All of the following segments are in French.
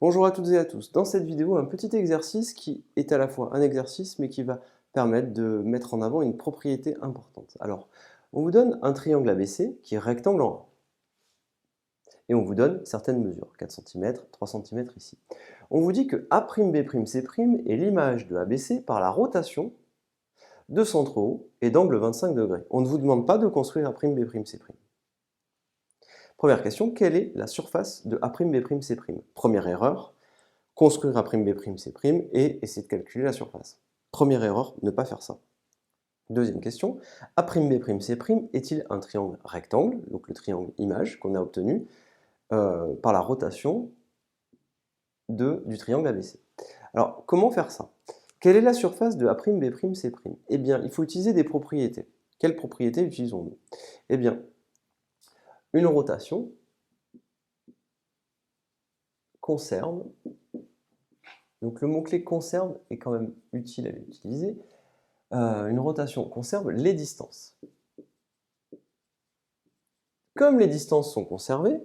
Bonjour à toutes et à tous. Dans cette vidéo, un petit exercice qui est à la fois un exercice mais qui va permettre de mettre en avant une propriété importante. Alors, on vous donne un triangle ABC qui est rectangle en A. Et on vous donne certaines mesures, 4 cm, 3 cm ici. On vous dit que A'B'C' est l'image de ABC par la rotation de centre O et d'angle 25 degrés. On ne vous demande pas de construire A'B'C'. Première question, quelle est la surface de A'B'C'? Première erreur, construire A'B'C' et essayer de calculer la surface. Première erreur, ne pas faire ça. Deuxième question, A'B'C' est-il un triangle rectangle, donc le triangle image qu'on a obtenu par la rotation du triangle ABC. Alors, comment faire ça? Quelle est la surface de A'B'C'? Eh bien, il faut utiliser des propriétés. Quelles propriétés utilisons-nous? Eh bien, une rotation conserve, donc le mot-clé conserve est quand même utile à utiliser, une rotation conserve les distances. Comme les distances sont conservées,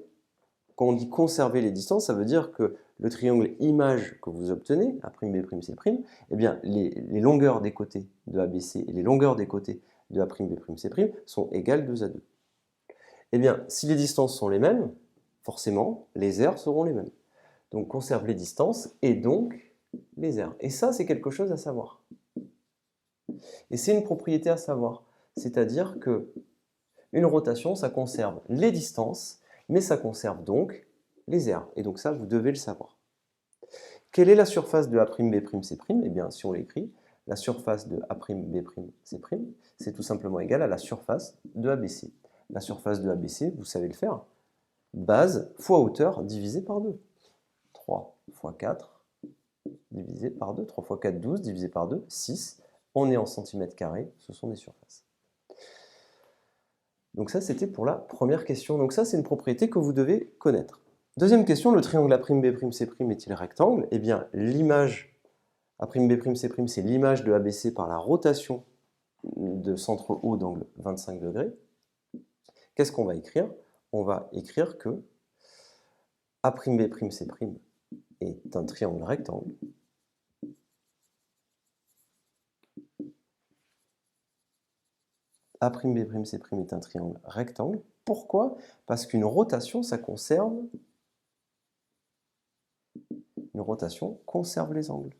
quand on dit conserver les distances, ça veut dire que le triangle image que vous obtenez, A'B'C', eh bien les longueurs des côtés de ABC et les longueurs des côtés de A'B'C' sont égales 2 à 2. Eh bien, si les distances sont les mêmes, forcément, les aires seront les mêmes. Donc conserve les distances et donc les aires. Et ça, c'est quelque chose à savoir. Et c'est une propriété à savoir. C'est-à-dire que une rotation, ça conserve les distances, mais ça conserve donc les aires. Et donc ça, vous devez le savoir. Quelle est la surface de A'B'C'? Eh bien, si on l'écrit, la surface de A'B'C', c'est tout simplement égal à la surface de ABC. La surface de ABC, vous savez le faire. Base fois hauteur divisé par 2. 3 fois 4 divisé par 2. 3 fois 4, 12, divisé par 2, 6. On est en centimètres carrés, ce sont des surfaces. Donc ça, c'était pour la première question. Donc ça, c'est une propriété que vous devez connaître. Deuxième question, le triangle A'B'C' est-il rectangle? Eh bien, l'image A'B'C', c'est l'image de ABC par la rotation de centre O d'angle 25 degrés. Qu'est-ce qu'on va écrire? On va écrire que A'B'C' est un triangle rectangle. A'B'C' est un triangle rectangle. Pourquoi? Parce qu'une rotation, ça conserve. Une rotation conserve les angles.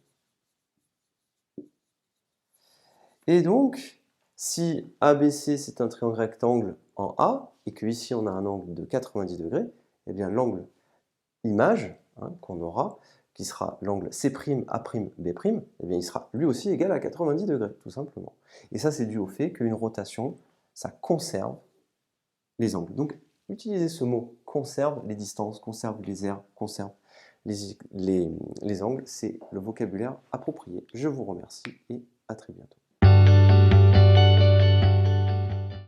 Et donc, si ABC c'est un triangle rectangle en A, et qu'ici on a un angle de 90 degrés, eh bien l'angle image qu'on aura, qui sera l'angle C'A'B', eh bien il sera lui aussi égal à 90 degrés, tout simplement. Et ça c'est dû au fait qu'une rotation, ça conserve les angles. Donc utilisez ce mot conserve les distances, conserve les aires, conserve les angles, c'est le vocabulaire approprié. Je vous remercie et à très bientôt.